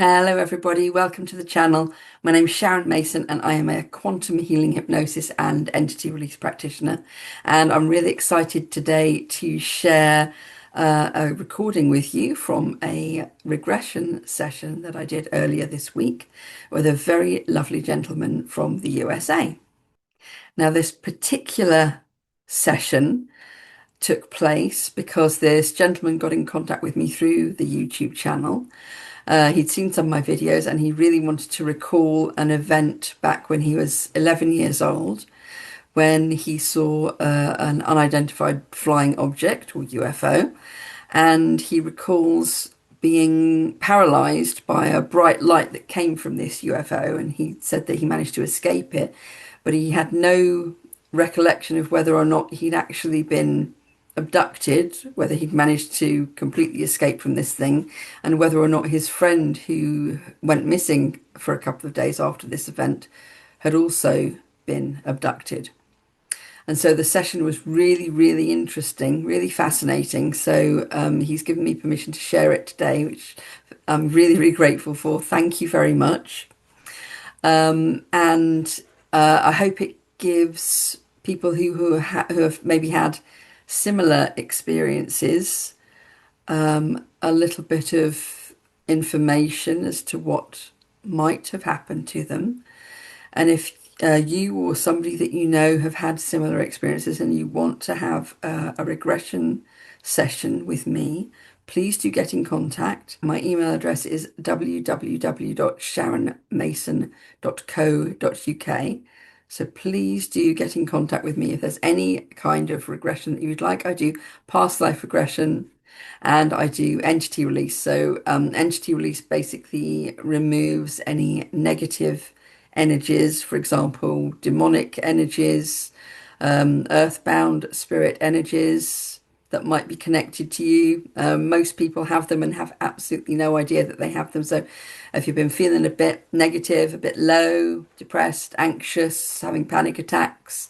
Hello, everybody. Welcome to the channel. My name is Sharon Mason, and I am a quantum healing hypnosis and entity release practitioner. And I'm really excited today to share a recording with you from a regression session that I did earlier this week with a very lovely gentleman from the USA. Now, this particular session took place because this gentleman got in contact with me through the YouTube channel. He'd seen some of my videos and he really wanted to recall an event back when he was 11 years old when he saw an unidentified flying object or UFO. And he recalls being paralyzed by a bright light that came from this UFO. And he said that he managed to escape it, but he had no recollection of whether or not he'd actually been abducted, whether he'd managed to completely escape from this thing, and whether or not his friend who went missing for a couple of days after this event had also been abducted. And so the session was really, really interesting, really fascinating. So he's given me permission to share it today, which I'm really, really grateful for. Thank you very much. And I hope it gives people who have maybe had similar experiences a little bit of information as to what might have happened to them. And if you or somebody that you know have had similar experiences and you want to have a regression session with me, please do get in contact. My email address is www.sharonmason.co.uk. So please do get in contact with me if there's any kind of regression that you would like. I do past life regression and I do entity release. So entity release basically removes any negative energies, for example, demonic energies, earthbound spirit energies that might be connected to you. Most people have them and have absolutely no idea that they have them. So if you've been feeling a bit negative, a bit low, depressed, anxious, having panic attacks,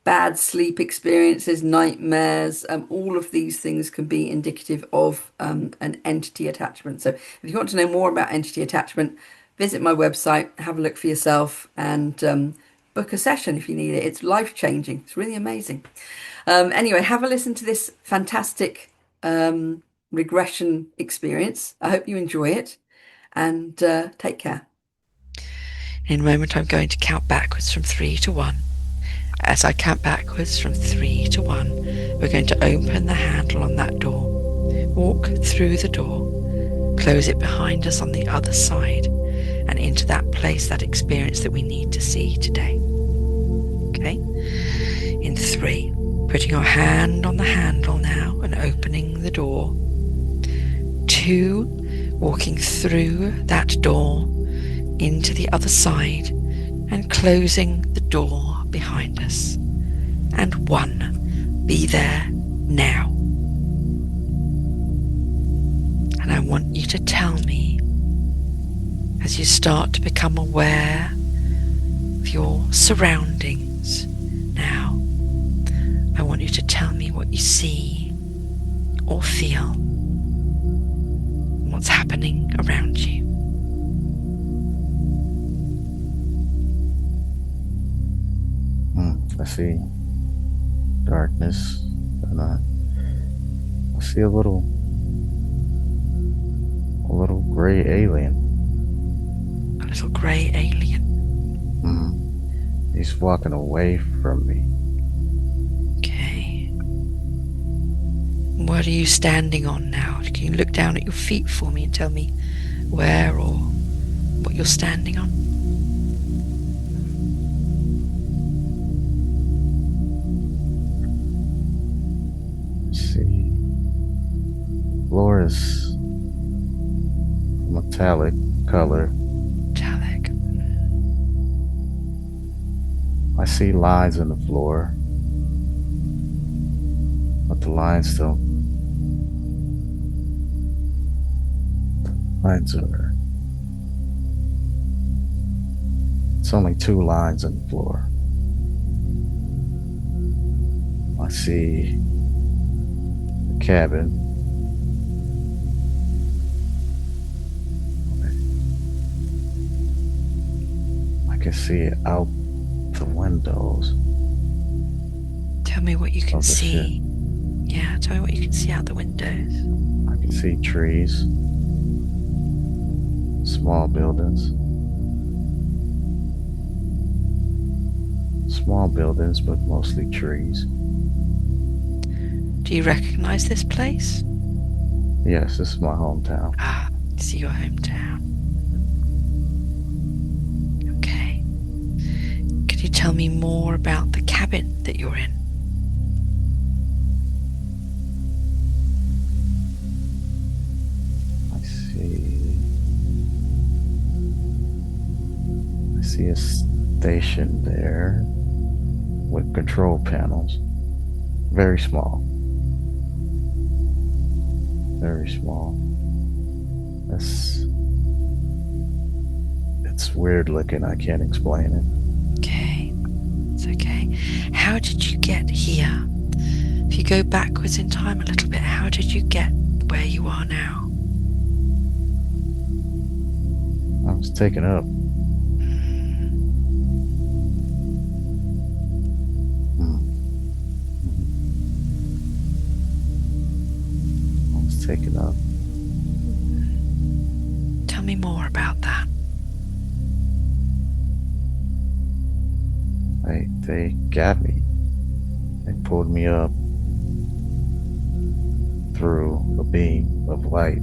bad sleep experiences, nightmares, all of these things can be indicative of an entity attachment. So if you want to know more about entity attachment, visit my website, have a look for yourself, and book a session if you need it. It's life-changing. It's really amazing. Anyway, have a listen to this fantastic regression experience. I hope you enjoy it, and take care. In a moment, I'm going to count backwards from 3 to 1. As I count backwards from 3 to 1, we're going to open the handle on that door, walk through the door, close it behind us on the other side, and into that place, that experience that we need to see today. Okay? In 3, putting our hand on the handle now and opening the door. 2, walking through that door into the other side and closing the door behind us. And 1, be there now. And I want you to tell me, as you start to become aware of your surroundings now, I want you to tell me what you see or feel, what's happening around you. I see darkness, and I see a little gray alien. A little grey alien. He's walking away from me. Okay. What are you standing on now? Can you look down at your feet for me and tell me where or what you're standing on? Let's see. Floor is metallic color. Metallic. I see lines in the floor, but the lines are, it's only 2 lines in the floor. I see the cabin. can see out the windows Tell me what you can of the ship. see. Yeah, tell me what you can see out the windows. I can see trees, small buildings. Small buildings, but mostly trees. Do you recognize this place? Yes, this is my hometown. Ah, I see your hometown. Okay. Could you tell me more about the cabin that you're in? I see a station there with control panels. Very small. Very small. It's weird looking. I can't explain it. Okay, it's okay. How did you get here? If you go backwards in time a little bit, how did you get where you are now? I was taken up. I was taken up. Tell me more about that. They got me. They pulled me up through a beam of light.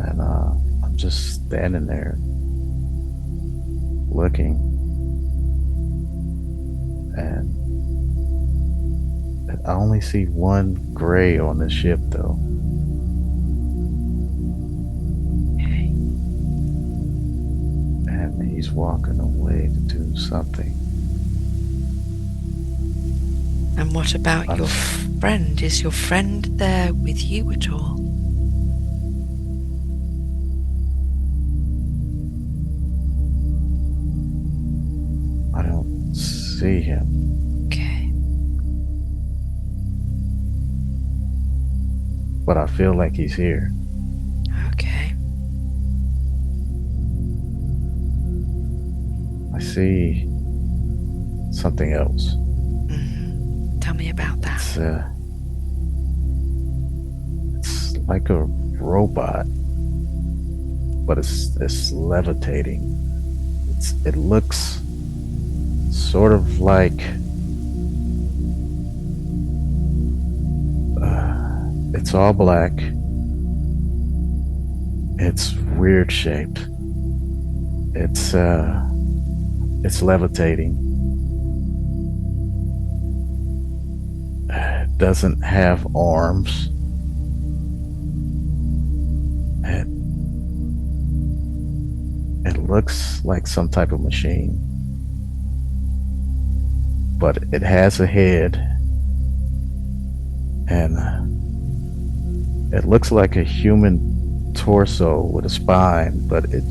And I'm just standing there looking. And I only see one gray on the ship though. Okay. And he's walking away to do something. And what about your friend? Is your friend there with you at all? I don't see him, Okay. but I feel like he's here. Okay. I see something else. Tell me about that. It's like a robot, but it's levitating. It looks sort of like it's all black. It's weird shaped. It's levitating. It doesn't have arms. It looks like some type of machine, but it has a head, and it looks like a human torso with a spine, but it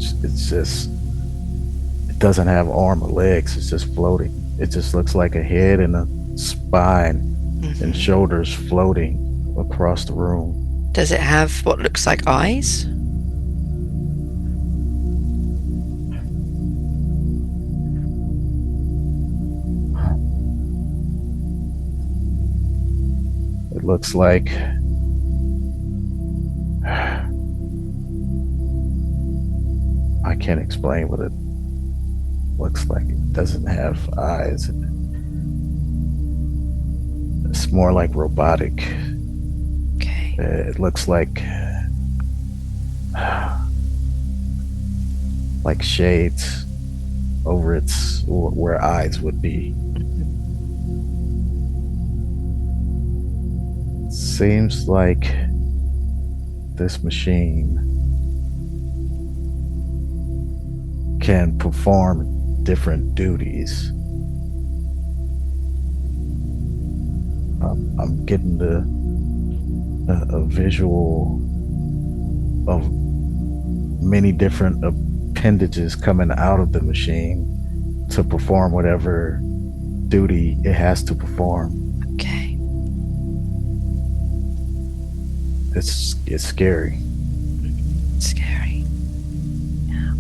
doesn't have arm or legs. It's just floating. It just looks like a head and a spine and shoulders floating across the room. Does it have what looks like eyes? It looks like I can't explain what it looks like. It doesn't have eyes. It's more like robotic. Okay. It looks like shades over its where eyes would be. Seems like this machine can perform different duties. I'm getting a visual of many different appendages coming out of the machine to perform whatever duty it has to perform. Okay. It's scary. Scary. Yeah.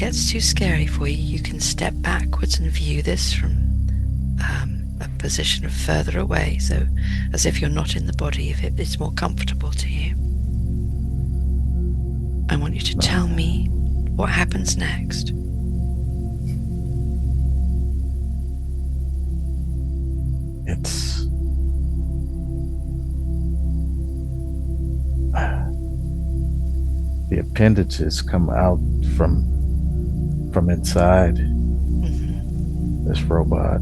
gets too scary for you, you can step backwards and view this from a position of further away, so as if you're not in the body, if it's more comfortable to you. I want you to tell me what happens next. It's the appendages come out from inside this robot,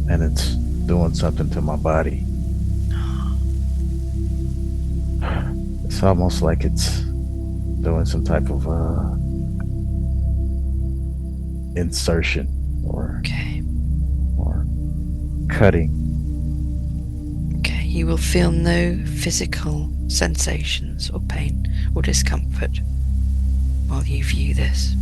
and it's doing something to my body. It's almost like it's doing some type of insertion or cutting. Okay, you will feel no physical sensations or pain or discomfort while you view this.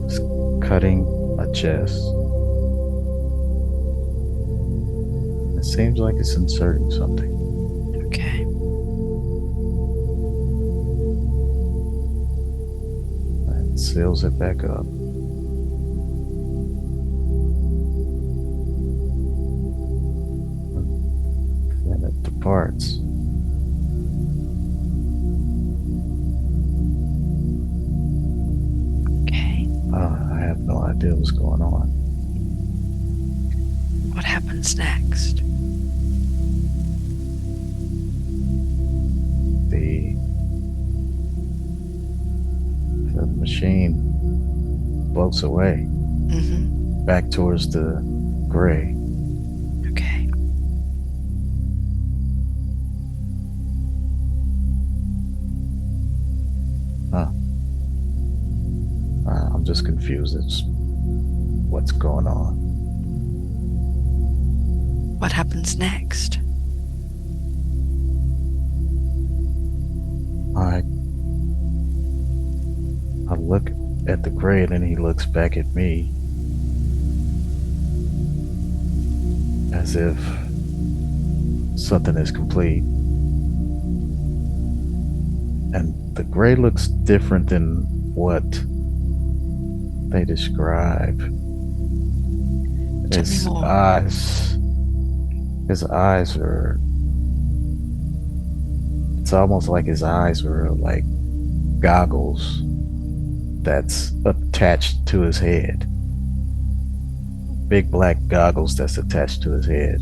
It's cutting my chest. It seems like it's inserting something. Okay. And seals it back up. And it departs. Okay. I have no idea what's going on. What happens next? The machine floats away back towards the gray. Okay. I'm just confused. It's what's going on. What happens next? I look at the gray, and then he looks back at me as if something is complete. And the gray looks different than what they describe. Tell me more. His eyes are, it's almost like his eyes were like goggles that's attached to his head. Big black goggles that's attached to his head.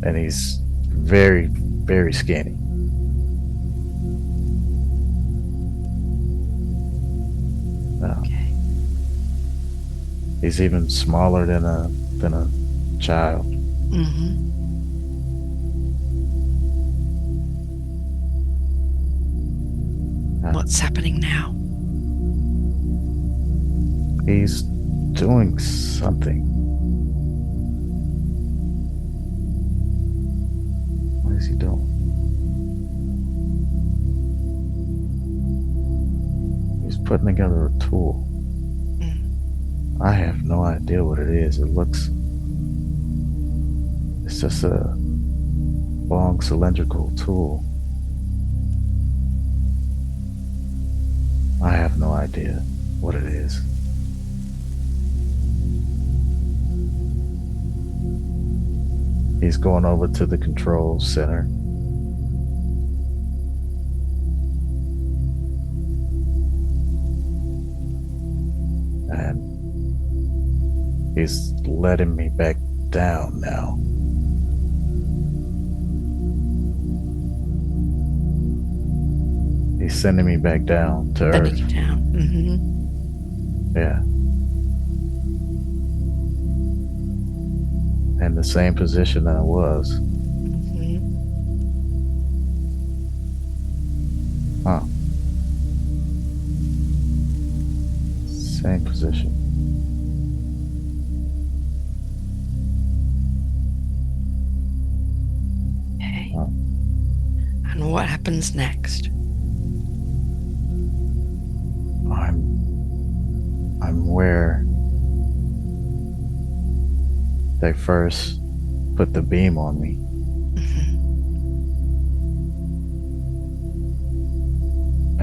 And he's very, very skinny. Okay. He's even smaller than a child. What's happening now? He's doing something. What is he doing? He's putting together a tool. I have no idea what it is. It's just a long cylindrical tool. I have no idea what it is. He's going over to the control center. And he's letting me back down now. He's sending me back down to Sending Earth. you down. Yeah. In the same position that I was. Huh. Same position. Okay. Huh. And what happens next? I'm where they first put the beam on me.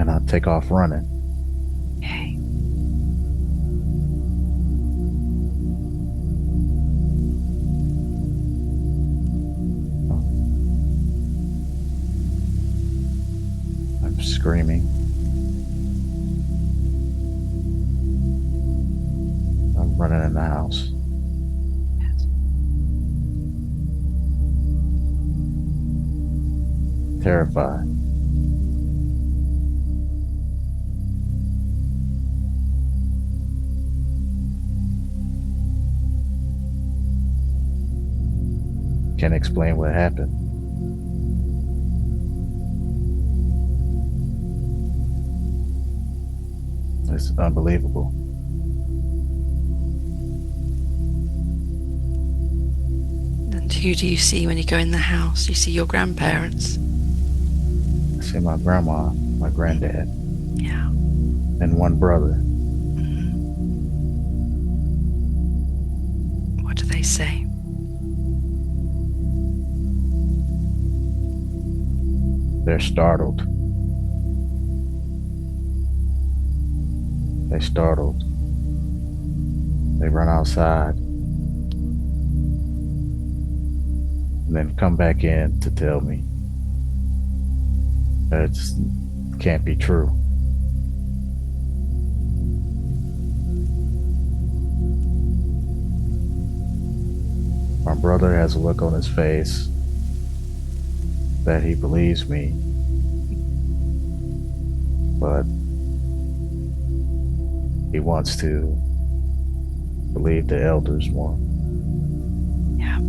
and I take off running. Okay. I'm screaming. I'm running in the house. Yes. Terrified. Can't explain what happened. It's unbelievable. And who do you see when you go in the house? You see your grandparents. I see my grandma, my granddad, Yeah. and one brother. What do they say? They're startled. They startled. They run outside and then come back in to tell me that it just can't be true. My brother has a look on his face that he believes me, but he wants to believe the elders more. Yeah.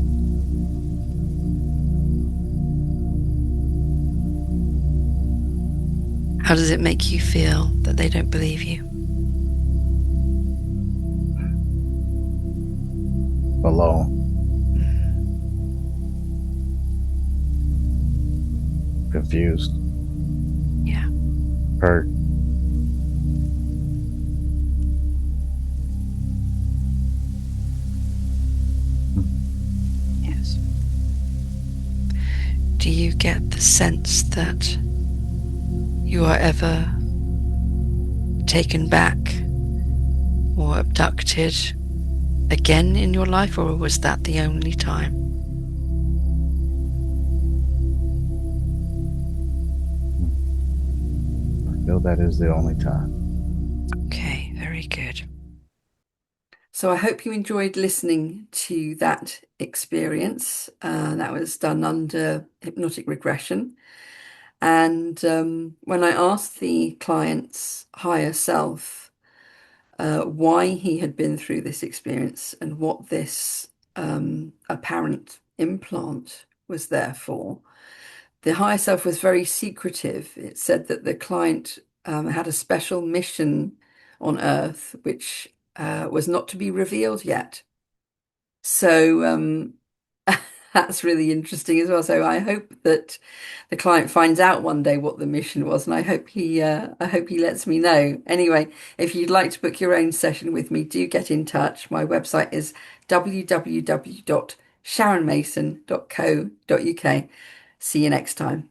How does it make you feel that they don't believe you? Alone, confused, Yeah. hurt. Yes. Do you get the sense that you are ever taken back or abducted again in your life, or was that the only time? I feel that is the only time. Okay, very good. So I hope you enjoyed listening to that experience. That was done under hypnotic regression. And when I asked the client's higher self why he had been through this experience and what this apparent implant was there for, the higher self was very secretive. It said that the client had a special mission on Earth, which was not to be revealed yet. So that's really interesting as well. So I hope that the client finds out one day what the mission was, and I hope he lets me know. Anyway, if you'd like to book your own session with me, do get in touch. My website is www.sharonmason.co.uk. See you next time.